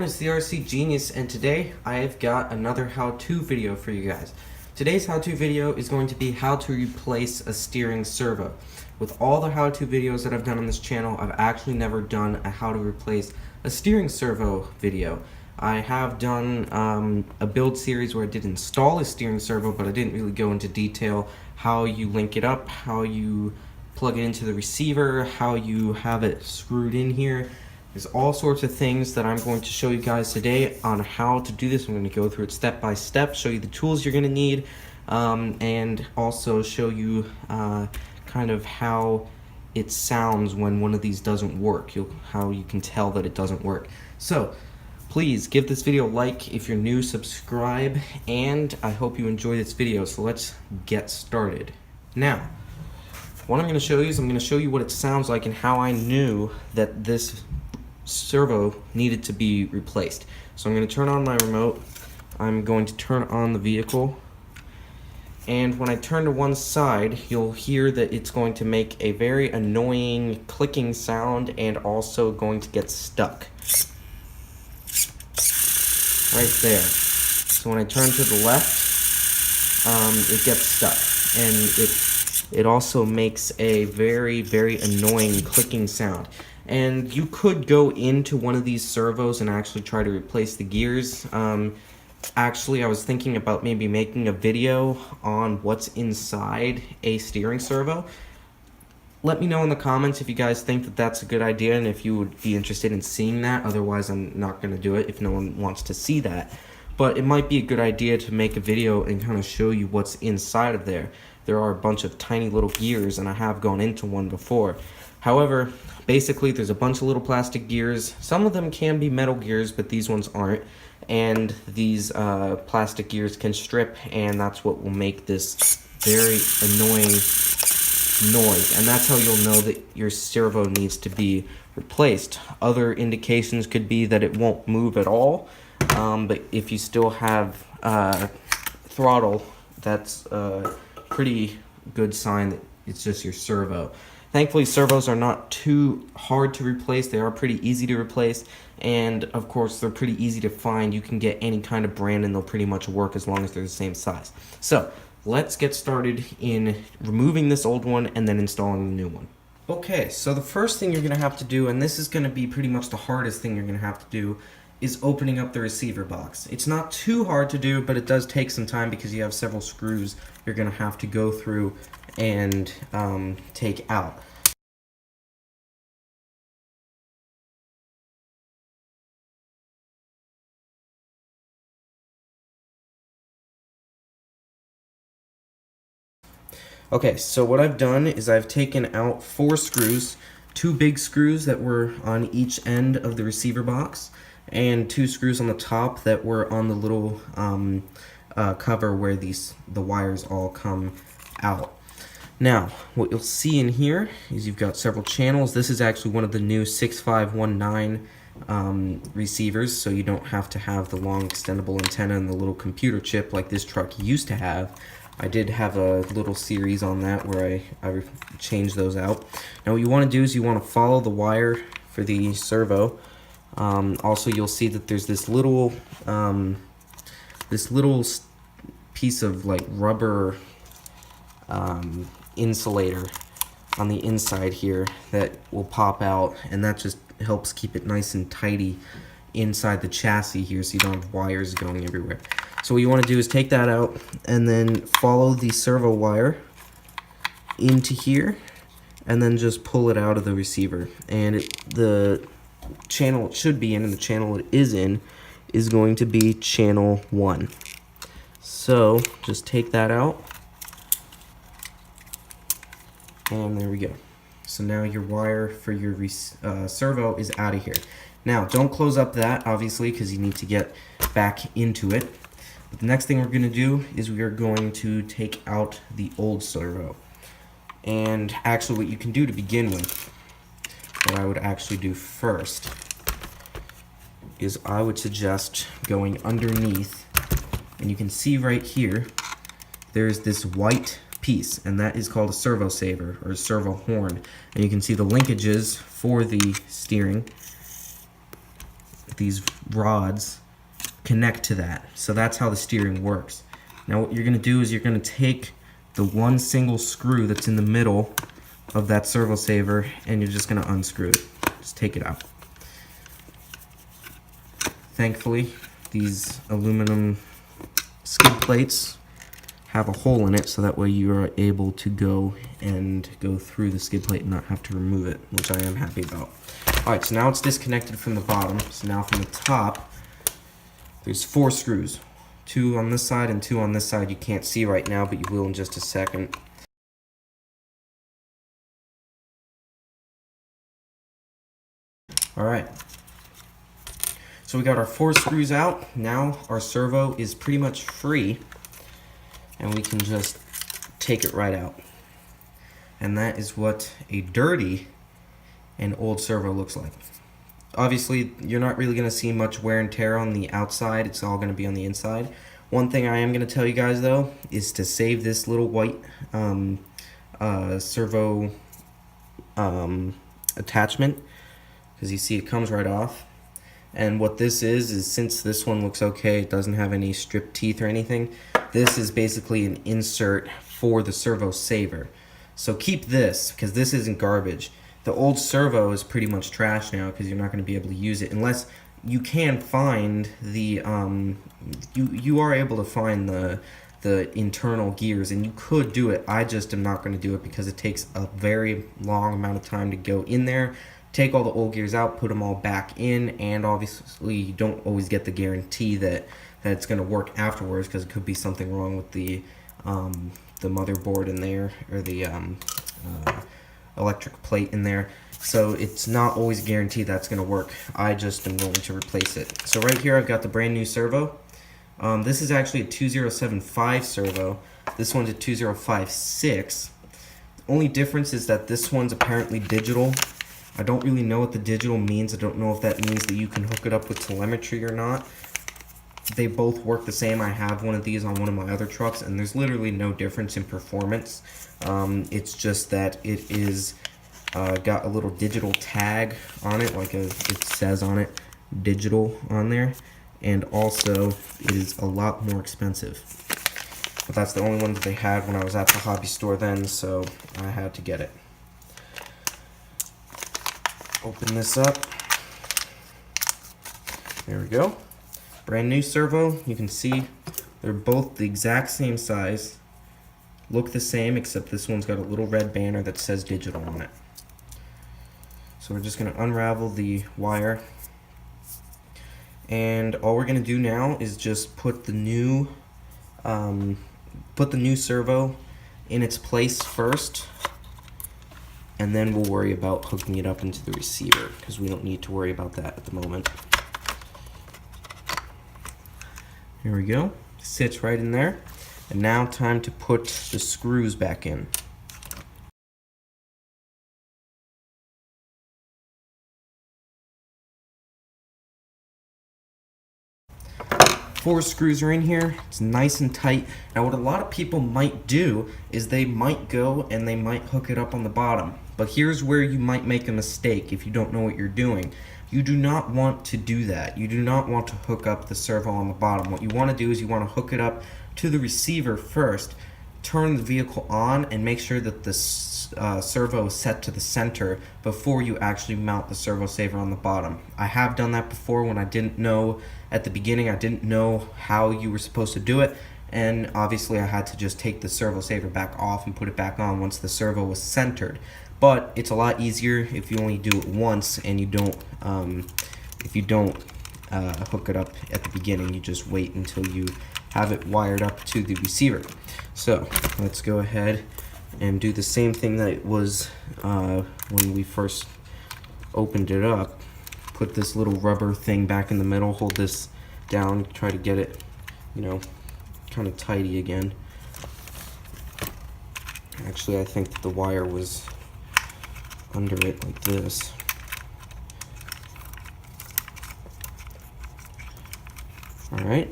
is the RC Genius, and today I've got another how-to video for you guys. Today's how-to video is going to be how to replace a steering servo. With all the how-to videos that I've done on this channel, I've actually never done a how to replace a steering servo video. I have done a build series where I did install a steering servo, but I didn't really go into detail how you link it up, how you plug it into the receiver, how you have it screwed in here. There's all sorts of things that I'm going to show you guys today on how to do this. I'm going to go through it step by step, show you the tools you're going to need, and also show you kind of how it sounds when one of these doesn't work, how you can tell that it doesn't work. So please give this video a like. If you're new, subscribe, and I hope you enjoy this video. So let's get started. Now, what I'm going to show you is I'm going to show you what it sounds like and how I knew that this servo needed to be replaced. So I'm going to turn on my remote. I'm going to turn on the vehicle, and when I turn to one side, you'll hear that it's going to make a very annoying clicking sound and also going to get stuck right there. So when I turn to the left, it gets stuck, and it also makes a very annoying clicking sound. And you could go into one of these servos and actually try to replace the gears. Actually, I was thinking about maybe making a video on what's inside a steering servo. Let me know in the comments if you guys think that that's a good idea and if you would be interested in seeing that. Otherwise, I'm not going to do it if no one wants to see that. But it might be a good idea to make a video and kind of show you what's inside of there. There are a bunch of tiny little gears, and I have gone into one before. However, basically there's a bunch of little plastic gears. Some of them can be metal gears, but these ones aren't. And these plastic gears can strip, and that's what will make this very annoying noise. And that's how you'll know that your servo needs to be replaced. Other indications could be that it won't move at all. But if you still have throttle, that's a pretty good sign that it's just your servo. Thankfully, servos are not too hard to replace. They are pretty easy to replace, and of course, they're pretty easy to find. You can get any kind of brand, and they'll pretty much work as long as they're the same size. So, let's get started in removing this old one and then installing the new one. Okay, so the first thing you're going to have to do, and this is going to be pretty much the hardest thing you're going to have to do, is opening up the receiver box. It's not too hard to do, but it does take some time because you have several screws you're going to have to go through and take out. Okay, so what I've done is I've taken out 4 screws, 2 big screws that were on each end of the receiver box, and 2 screws on the top that were on the little cover where the wires all come out. Now, what you'll see in here is you've got several channels. This is actually one of the new 6519 receivers, so you don't have to have the long extendable antenna and the little computer chip like this truck used to have. I did have a little series on that where I changed those out. Now what you want to do is you want to follow the wire for the servo. Also, you'll see that there's this little piece of like rubber insulator on the inside here that will pop out, and that just helps keep it nice and tidy inside the chassis here so you don't have wires going everywhere. So what you want to do is take that out and then follow the servo wire into here and then just pull it out of the receiver. And the channel it should be in and the channel it is in is going to be channel 1. So just take that out, and there we go. So now your wire for your servo is out of here. Now don't close up that, obviously, because you need to get back into it. But the next thing we're going to do is we are going to take out the old servo. And actually what you can do to begin with, what I would actually do first, is I would suggest going underneath, and you can see right here, there's this white piece, and that is called a servo saver, or a servo horn. And you can see the linkages for the steering these rods connect to that. So that's how the steering works. Now what you're going to do is you're going to take the one single screw that's in the middle of that servo saver and you're just going to unscrew it. Just take it out. Thankfully, these aluminum skid plates have a hole in it so that way you are able to go through the skid plate and not have to remove it, which I am happy about. Alright, so now it's disconnected from the bottom. So now from the top, there's 4 screws. 2 on this side and 2 on this side. You can't see right now, but you will in just a second. Alright. So we got our 4 screws out. Now our servo is pretty much free. And we can just take it right out. And that is what a dirty and old servo looks like. Obviously, you're not really going to see much wear and tear on the outside. It's all going to be on the inside. One thing I am going to tell you guys, though, is to save this little white servo attachment. Because you see it comes right off. And what this is since this one looks okay, it doesn't have any stripped teeth or anything, this is basically an insert for the servo saver. So keep this, because this isn't garbage. The old servo is pretty much trash now because you're not going to be able to use it unless you can find the you are able to find the internal gears, and you could do it. I just am not going to do it because it takes a very long amount of time to go in there, take all the old gears out, put them all back in, and obviously you don't always get the guarantee that it's going to work afterwards because it could be something wrong with the motherboard in there, or the electric plate in there. So it's not always guaranteed that's going to work. I just am going to replace it. So right here I've got the brand new servo. This is actually a 2075 servo. This one's a 2056. The only difference is that this one's apparently digital. I don't really know what the digital means. I don't know if that means that you can hook it up with telemetry or not. They both work the same. I have one of these on one of my other trucks, and there's literally no difference in performance. It's just that it is got a little digital tag on it, like it says on it, digital on there, and also it is a lot more expensive. But that's the only one that they had when I was at the hobby store then, so I had to get it. Open this up. There we go. Brand new servo. You can see they're both the exact same size. Look the same, except this one's got a little red banner that says digital on it. So we're just going to unravel the wire. And all we're going to do now is just put the new servo in its place first. And then we'll worry about hooking it up into the receiver, because we don't need to worry about that at the moment. Here we go. Sits right in there. And now time to put the screws back in. Four screws are in here. It's nice and tight. Now what a lot of people might do is they might go and they might hook it up on the bottom. But here's where you might make a mistake if you don't know what you're doing. You do not want to do that. You do not want to hook up the servo on the bottom. What you want to do is you want to hook it up to the receiver first, turn the vehicle on, and make sure that the servo is set to the center before you actually mount the servo saver on the bottom. I have done that before when I didn't know at the beginning. I didn't know how you were supposed to do it, and obviously I had to just take the servo saver back off and put it back on once the servo was centered. But it's a lot easier if you only do it once and you don't hook it up at the beginning. You just wait until you have it wired up to the receiver. So let's go ahead and do the same thing that it was when we first opened it up. Put this little rubber thing back in the middle, hold this down, try to get it, kind of tidy again. Actually, I think that the wire was under it like this. Alright,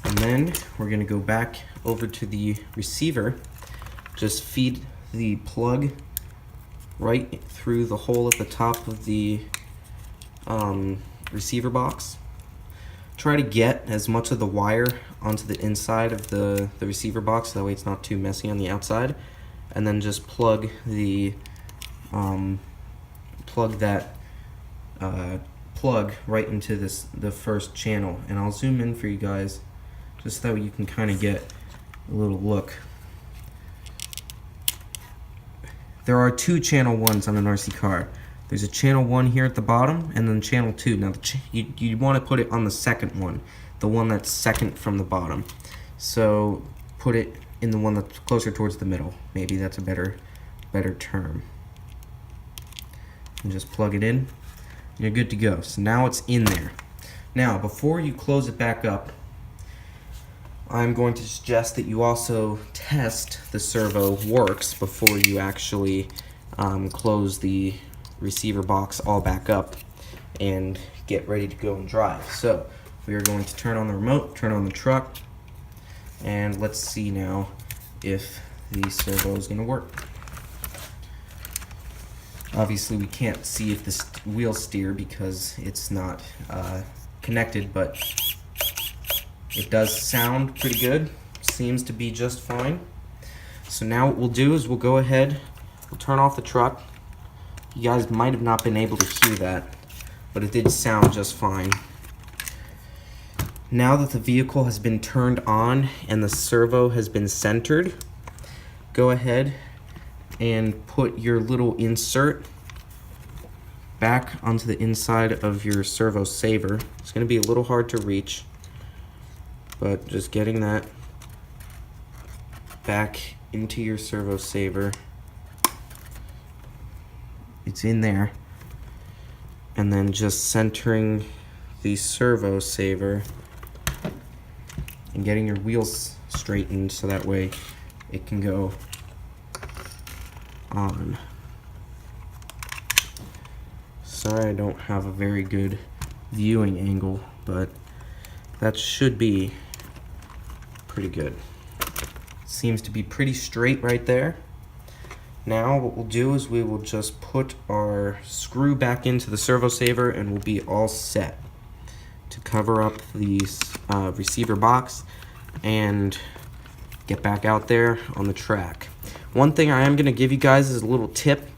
and then we're going to go back over to the receiver. Just feed the plug right through the hole at the top of the receiver box. Try to get as much of the wire onto the inside of the receiver box, that way it's not too messy on the outside. And then just plug the plug right into the first channel. And I'll zoom in for you guys, just so you can kind of get a little look. There are two channel 1s on an RC car. There's a channel 1 here at the bottom, and then channel 2. Now you want to put it on the second one, the one that's second from the bottom. So put it in the one that's closer towards the middle. Maybe that's a better term. And just plug it in, and you're good to go. So now it's in there. Now before you close it back up, I'm going to suggest that you also test the servo works before you actually close the receiver box all back up and get ready to go and drive. So we are going to turn on the remote, turn on the truck, and let's see now if the servo is going to work. Obviously we can't see if the wheels steer because it's not connected, but it does sound pretty good. Seems to be just fine. So now what we'll do is we'll go ahead, we'll turn off the truck. You guys might have not been able to hear that, but it did sound just fine. Now that the vehicle has been turned on and the servo has been centered, go ahead and put your little insert back onto the inside of your servo saver. It's going to be a little hard to reach, but just getting that back into your servo saver. It's in there. And then just centering the servo saver and getting your wheels straightened so that way it can go on. Sorry I don't have a very good viewing angle, but that should be pretty good. Seems to be pretty straight right there. Now what we'll do is we will just put our screw back into the servo saver and we'll be all set to cover up the receiver box and get back out there on the track. One thing I am going to give you guys is a little tip,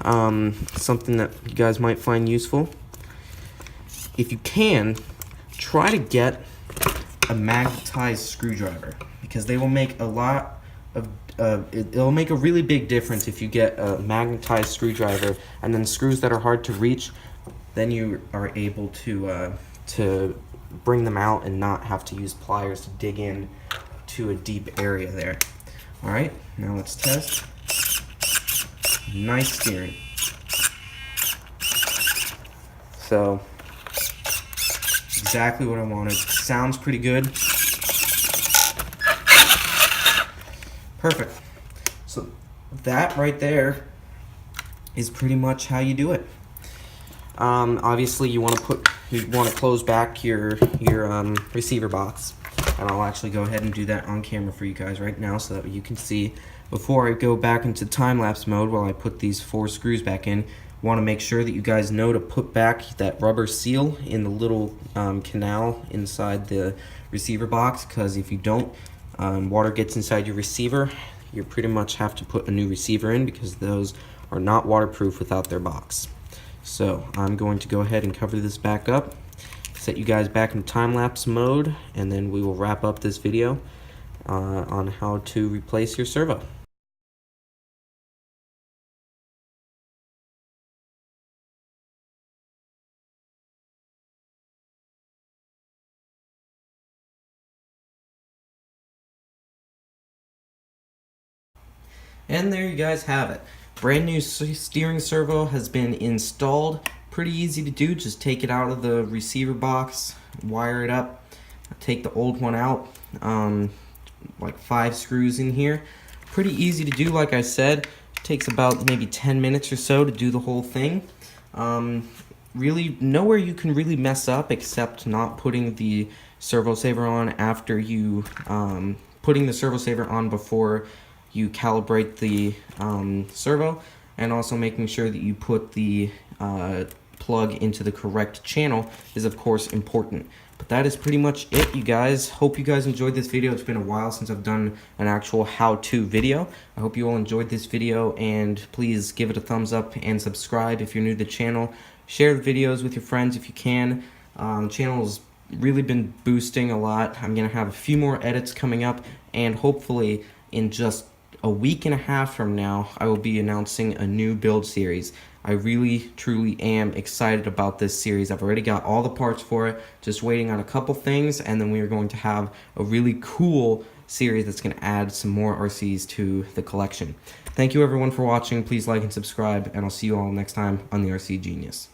something that you guys might find useful. If you can, try to get a magnetized screwdriver, because they will make a lot of it'll make a really big difference if you get a magnetized screwdriver, and then screws that are hard to reach, then you are able to bring them out and not have to use pliers to dig in to a deep area there. All right, now let's test. Nice steering. So exactly what I wanted. Sounds pretty good. Perfect. So that right there is pretty much how you do it. Obviously you want to close back your receiver box, and I'll actually go ahead and do that on camera for you guys right now so that you can see. Before I go back into time-lapse mode while I put these 4 screws back in, want to make sure that you guys know to put back that rubber seal in the little canal inside the receiver box, because if you don't, water gets inside your receiver. You pretty much have to put a new receiver in, because those are not waterproof without their box. So I'm going to go ahead and cover this back up, set you guys back in time-lapse mode, and then we will wrap up this video on how to replace your servo. And there you guys have it. Brand new steering servo has been installed. Pretty easy to do. Just take it out of the receiver box, wire it up, take the old one out, like 5 screws in here. Pretty easy to do, like I said. Takes about maybe 10 minutes or so to do the whole thing. Really nowhere you can really mess up except not putting the servo saver on after you putting the servo saver on before you calibrate the servo, and also making sure that you put the plug into the correct channel is of course important. But that is pretty much it, you guys. Hope you guys enjoyed this video. It's been a while since I've done an actual how-to video. I hope you all enjoyed this video, and please give it a thumbs up and subscribe if you're new to the channel. Share the videos with your friends if you can. The channel's really been boosting a lot. I'm going to have a few more edits coming up, and hopefully in just a week and a half from now, I will be announcing a new build series. I really, truly am excited about this series. I've already got all the parts for it, just waiting on a couple things, and then we are going to have a really cool series that's going to add some more RCs to the collection. Thank you everyone for watching. Please like and subscribe, and I'll see you all next time on the RC Genius.